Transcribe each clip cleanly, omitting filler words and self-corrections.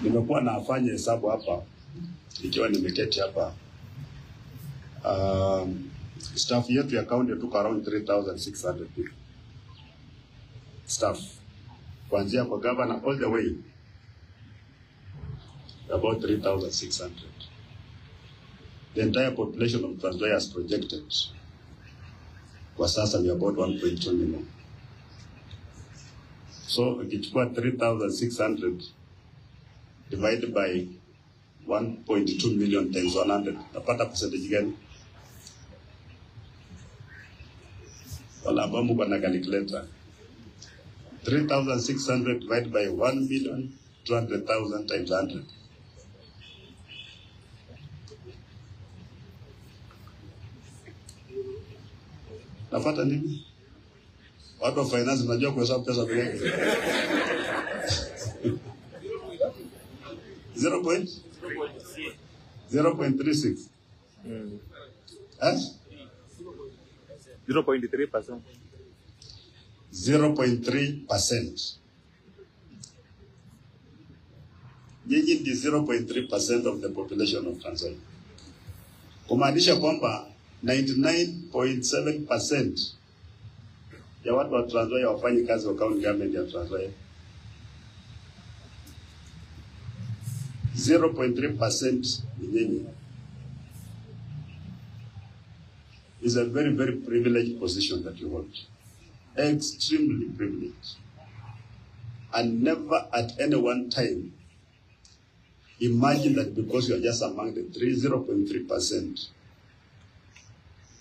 Nimekuwa nafanya hesabu hapa ikiwa nimeketi hapa. Staff yetu ya county tuko around 3,600 people. Staff. Kuanzia kwa governor all the way about 3,600. The entire population of Trans Nzoia is projected. Kwa sasa ni about 1.2 million. So ukichukua 3,600 divided by 1.2 million times 100, napata percentage gani? Wala abamu kwa na calculator. 3,600 divided by 1,200,000 times 100. Napata nini? Watu wa finance unajua kuhesabu pesa bila yake. 0.36. 0.3%. 0.3%. Nyinyi ni 0.3% of the population of Trans Nzoia. Kumaanisha kwamba 99.7% ya watu wa Trans Nzoia wafanyi kazi wa county government ya Trans Nzoia. 0.3% ni nyinyi. Is a very, very privileged position that you hold. Extremely privileged. And never at any one time imagine that because you are just among the 0.3%,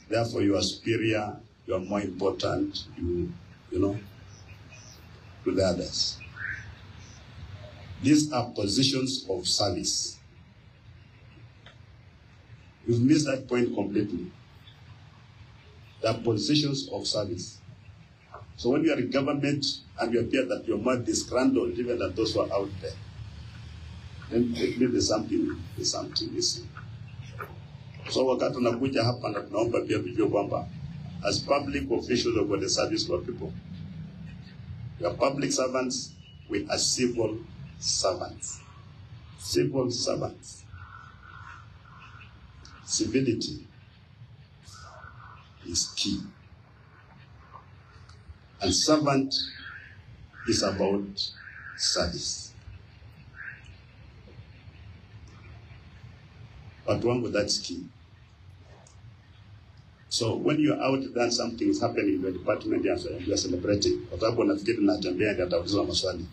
therefore you are superior, you are more important, you know, to the others. These are positions of service. You've missed that point completely. They are positions of service. So when you are in government and you appear that you're more disgruntled even than those who are out there, then there's something missing. So wakati unakuja hapa na tunaomba pia tujue kwamba as public officials of the service to our people, we are public servants, we are civil servants. Civil servants. Civility is key. And servant is about service. But one, that's key. So when you're out there, something is happening in the department, you are celebrating. Kwa sababu nafikiri Natembeya ndio ataulizwa maswali.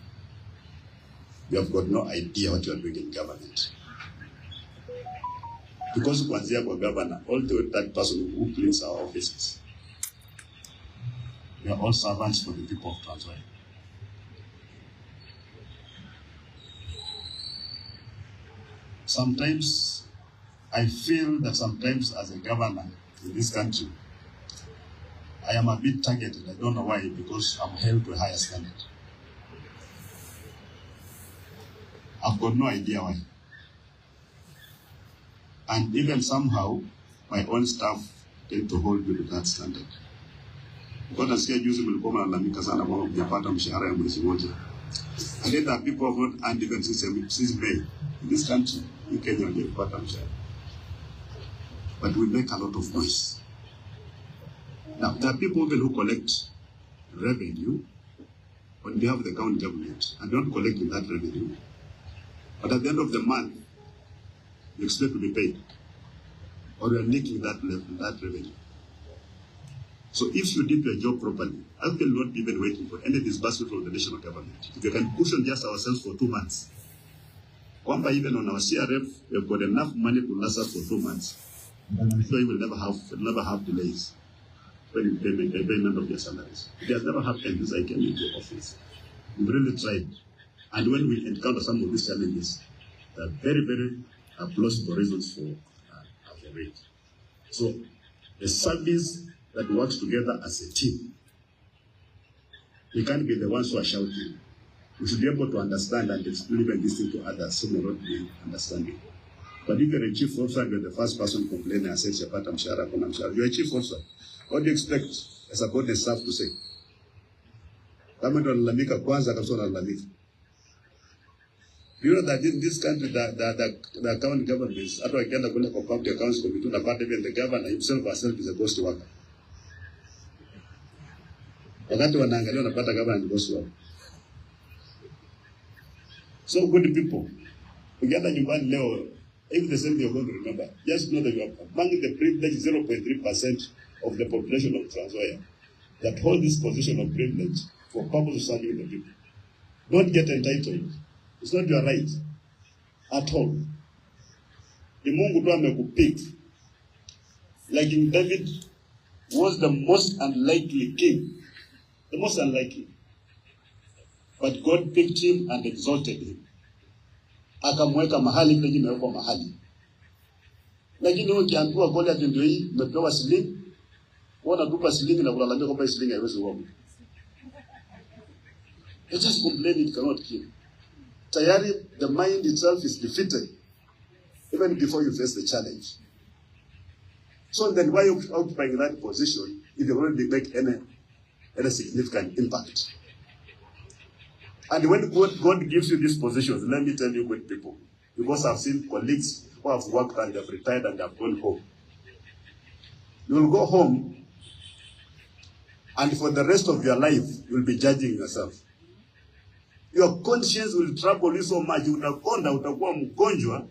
You have got no idea what you are doing in government. Because kuanzia kwa governor, all the way that person who cleans our offices, we are all servants for the people of Trans Nzoia. Sometimes, I feel that sometimes as a governor in this country, I am a bit targeted. I don't know why, because I'm held to a higher standard. I've got no idea why. And even somehow, my own staff tend to hold me to that standard. Because nasikia juzi mlikuwa mnalalamika sana kwamba mjapata mshahara ya mwezi mmoja. And then there are people who have not earned even since May. In this country, in Kenya, hawajapata mshahara. But we make a lot of noise. Now, there are people even who collect revenue on behalf of the county government and don't collect that revenue. But at the end of the month, you expect to be paid. Or you are nicking that revenue. So if you did your job properly, I will not even waiting for any disbursement from the national government. If you can cushion just ourselves for 2 months, kwamba even on our CRF, we have got enough money to last us for 2 months. And I'm sure you will never have delays when you pay payment of your salaries. It has never happened since I came into office. We've really tried. And when we encounter some of these challenges, there are very, very plausible reasons for it. So the service that works together as a team, we can't be the ones who are shouting. We should be able to understand and explain even this thing to others so we will not be understanding. But if you're a chief officer and you're the first person complaining and says, you're a chief officer, what do you expect a subordinate staff to say? Kama ndio analalamika kwanza kabisa analalamika. You know that in this country, the county governments, after I can go to county accounts committee, even the governor himself herself is a ghost worker. Wakati wanaangalia wanapata governor ni ghost worker. So good people, ukienda nyumbani leo, if the same you're going to remember, just know that you are among the privileged 0.3% of the population of Tanzania that hold this position of privilege for purpose of serving the people. Don't get entitled. It's not your right at all. The Mungu tu amekupick. Like King David was the most unlikely king. The most unlikely. But God picked him and exalted him. Akamweka mahali vile imewekwa mahali. Lakini wewe ukiambiwa Goliath ndio hii umepewa shilingi, wana tupa shilingi na kulalamika kwamba shilingi haiwezi kuwa. You just complain it cannot kill. Tayari, the mind itself is defeated even before you face the challenge. So then why are you occupying that position if you already make any significant impact? And when God gives you these positions, let me tell you, good people, because I've seen colleagues who have worked and have retired and have gone home. You will go home, and for the rest of your life, you will be judging yourself. Your conscience will trouble you so much. Utakonda, utakuwa mgonjwa,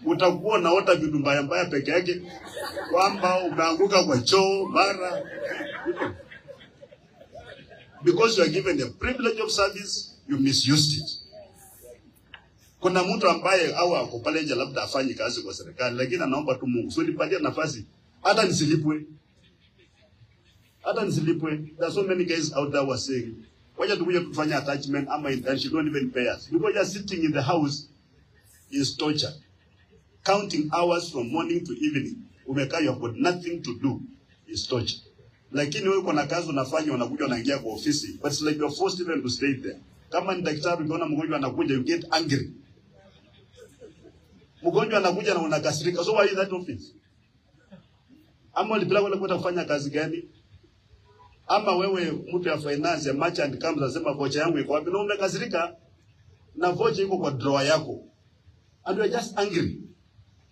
utakuwa naota vitu mbaya mbaya peke yake, kwamba umeanguka kwa choo mara. Because you are given the privilege of service, you misused it. Kuna mtu ambaye au ako pale nje labda afanye kazi kwa serikali, lakini anaomba tu Mungu, so nipatie nafasi hata nisilipwe. Hata nisilipwe. There are so many guys out there who are saying, wacha tukuje kufanya attachment ama internship, don't even pay us. Because just sitting in the house is torture. Counting hours from morning to evening, umekaa you have got nothing to do, is torture. Lakini wewe kuna kazi unafanya, unakuja unaingia kwa ofisi, but it's like you're forced even to stay there. Kama ni daktari ukiona mgonjwa anakuja, you get angry. Mgonjwa anakuja na unakasirika. So why is that office? Ama ulipeleka kule kwenda kufanya kazi gani? Ama wewe mtu ya finance ya merchant comes anasema vocha yangu iko wapi? Na umekasirika na vocha iko kwa drawer yako. And you are just angry.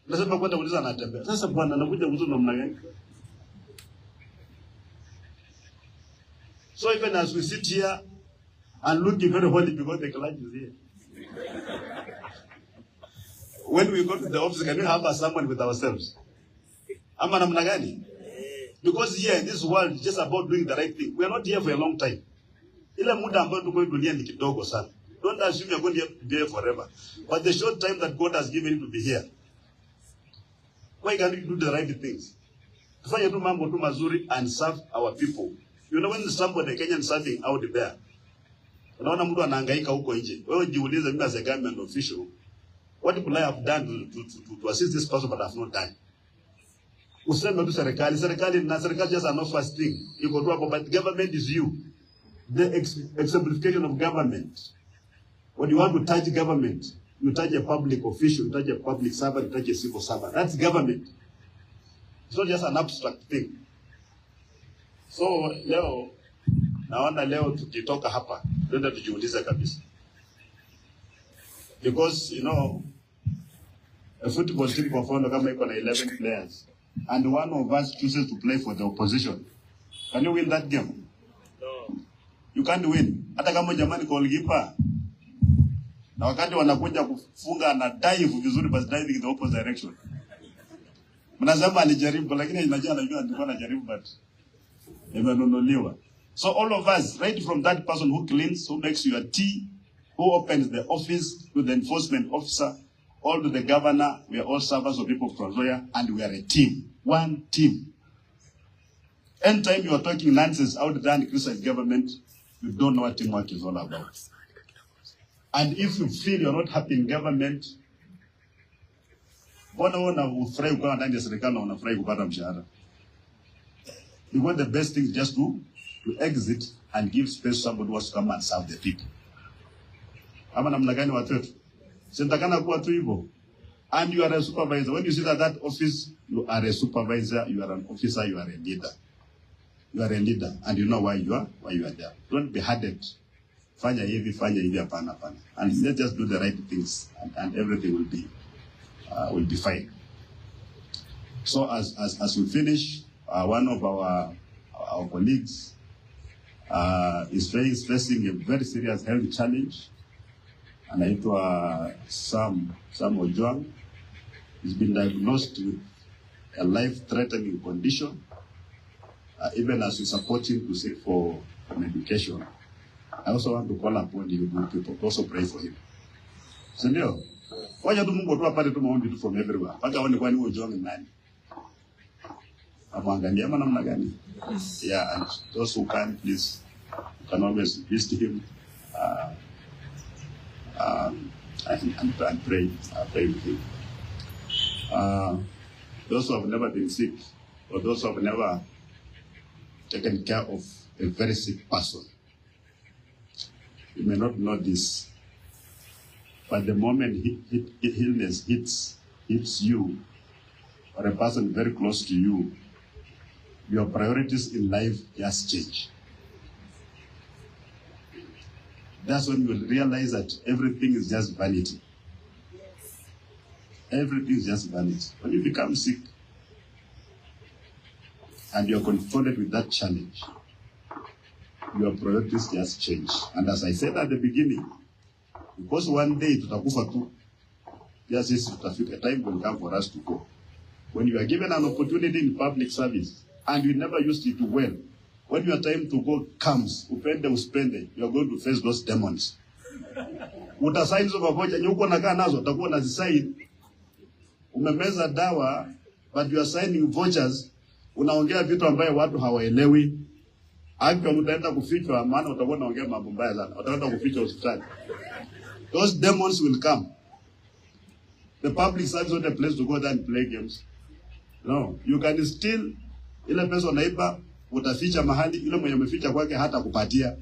Unasema kwenda kuuliza Natembeya. Sasa bwana anakuja mtu namna gani? So even as we sit here and looking very holy because the clergy is here. When we go to the office, can we have someone with ourselves? Ama namna gani? Because here in this world, it's just about doing the right thing. We are not here for a long time. Ile muda ambao tuko dunia ni kidogo sana. Don't assume you're going to be here forever. But the short time that God has given you to be here, why can't you do the right things? Tufanye tu mambo tu mazuri and serve our people. You know, when somebody Kenyan serving out there, unaona mtu anahangaika huko nje. Wewe jiulize, mimi as a government official, what could I have done to assist this person but I have not done? Useme tu serikali na serikali just an first thing. You go to hapo, but government is you. The exemplification of government. When you want to touch government, you touch a public official, you touch a public servant, you touch a civil servant. That's government. It's not just an abstract thing. So leo naona leo tukitoka hapa ndio tujiulize kabisa. Because you know, a football team kwa mfano kama iko na 11 players and one of us chooses to play for the opposition, can you win that game? No. You can't win. Hata kama jamani goalkeeper na wakati wanakuja kufunga na dive vizuri, but diving in the opposite direction. Mnasema alijaribu lakini anajua alikuwa anajaribu but imenunuliwa. So all of us, right from that person who cleans, who makes your tea, who opens the office, to the enforcement officer, all to the governor, we are all servants of people from Tanzania, and we are a team, one team. Anytime you are talking nonsense out there and criticize government, you don't know what teamwork is all about. And if you feel you're not happy in government, mbona unafurahi kuwa ndani ya serikali na unafurahi kupata mshahara? Because the best thing is just to exit and give space to somebody who wants to come and serve the people. Ama namna gani watu wetu? Sitakana kuwa tu hivyo. And you are a supervisor. When you sit at that office, you are a supervisor, you are an officer, you are a leader. You are a leader, and you know why you are there. Don't be hardened. fanya hivi, hapana. And let's just do the right things, and everything will be fine. So as we finish, one of our colleagues is facing a very serious health challenge, anaitwa Sam Ojwang. He's been diagnosed with a life-threatening condition. Even as we support him to seek for medication, I also want to call upon you good people to also pray for him. So ndio, wacha tu Mungu tu apate tu maombi tu from everywhere. Paka waone kwani Ojwang ni nani. Amwangalia ama namna gani? Yeah, and those who can, please, you can always visit him and pray with him. Those who have never been sick, or those who have never taken care of a very sick person, you may not know this, but the moment illness hits you, or a person very close to you, your priorities in life just change. That's when you will realize that everything is just vanity. Everything is just vanity. When you become sick and you're confronted with that challenge, your priorities just change. And as I said at the beginning, because one day tutakufa tu, just a time will come for us to go. When you are given an opportunity in public service and you never used it well, when your time to go comes, upende uspende, you are going to face those demons. Utasign hizo pamoja, nyuko nakaa nazo, utakuwa unazisign. Umemeza dawa, but you are signing vouchers, unaongea vitu ambayo watu hawaelewi. Hata utaenda kufichwa, maana utakuwa unaongea mambo mbaya sana. Utaenda kufichwa hospitali. Those demons will come. The public service is not a place to go there and play games. No, you can still, ile pesa unaiba, utaficha mahali, ile mwenye umeficha kwake hata kupatia.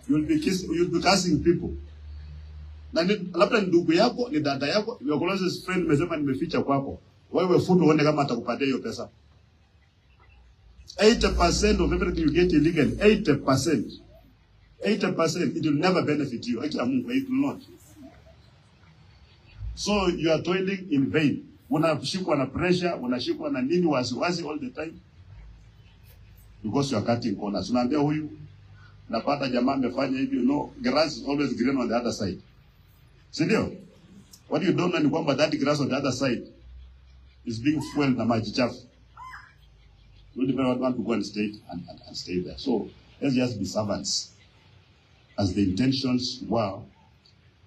You'll be cursing people. Na labda ndugu yako, ni dada yako, your closest friend umesema nimeficha kwako. Wewe futu uone kama atakupatia hiyo pesa. 80% of everything you get illegally, 80%, it will never benefit you. Actually, it will not. So you are toiling in vain. Unashikwa na pressure, unashikwa na nini wasiwasi all the time. Because you are cutting corners. Unaambia huyu, napata jamaa amefanya hivi, no, grass is always green on the other side. Sindio? What you don't know ni kwamba that grass on the other side is being fueled na maji chafu. You don't want to go and stay there. So let's just be servants, as the intentions were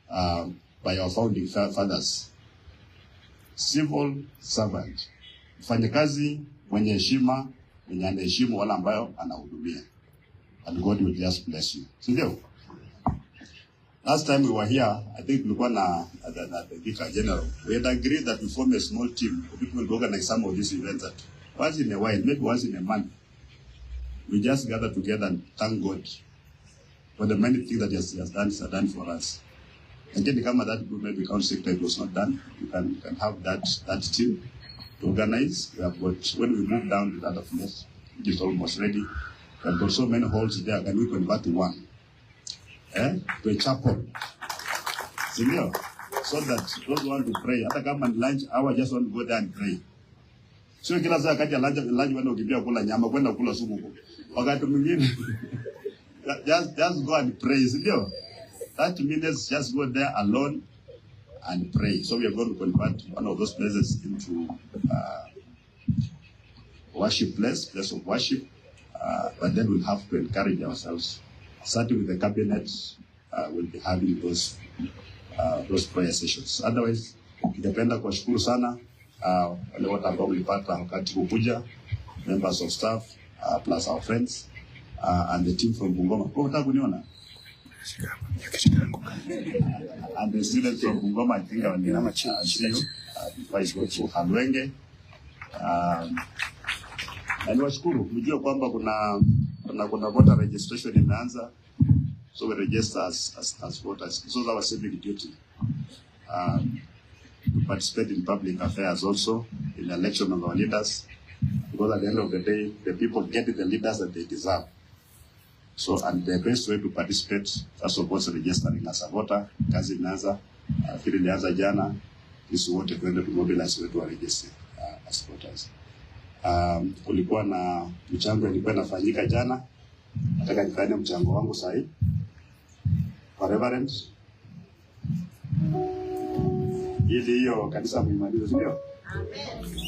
by our founding fathers. Civil servant, mfanyakazi mwenye heshima, mwenye anaheshimu wala ambayo anahudumia, and God will just bless you. Sindio? Last time we were here, I think we were na the Vicar General. We had agreed that we form a small team. People will organize some of these events that once in a while, maybe once in a month, we just gather together and thank God for the many things that He has done for us. And then come that group, maybe council sector was not done. You can have that team to organize. We have got, when we move down to the other place, it is almost ready. We have got so many halls there. Can we convert to one? To a chapel. Senior, so that those who want to pray, after come and lunch hour, just want to go there and pray. So kila saa kati ya lunch wenda ukimbia kula nyama, kwenda kula sumu. Wakati mwingine, just go and pray. Senior, 30 minutes, just go there alone and pray. So we are going to convert one of those places into worship place of worship. But then we'll have to encourage ourselves. Starting with the cabinet, we'll be having those prayer sessions. Otherwise, ningependa kuwashukuru sana wale wote ambao mlipata wakati kukuja, members of staff, plus our friends, and the team from Bungoma. Kwa unataka kuniona? And the students from Bungoma, I think I will see you before I go to Halwenge. Na niwashukuru, mjue kwamba kuna voter registration imeanza, so we register as voters. So that was civic duty to participate in public affairs also, in the election of our leaders, because at the end of the day, the people get the leaders that they deserve. So, and the best way to participate, first of all, is registering as a voter. Kazi inaanza, kile ilianza jana, sisi wote kwenda to mobilize wetu wa register as voters. Kulikuwa na mchango ilikuwa inafanyika jana. Nataka nifanye mchango wangu sahi. For Reverend. Ili hiyo kanisa muimalize, ndio? Amen.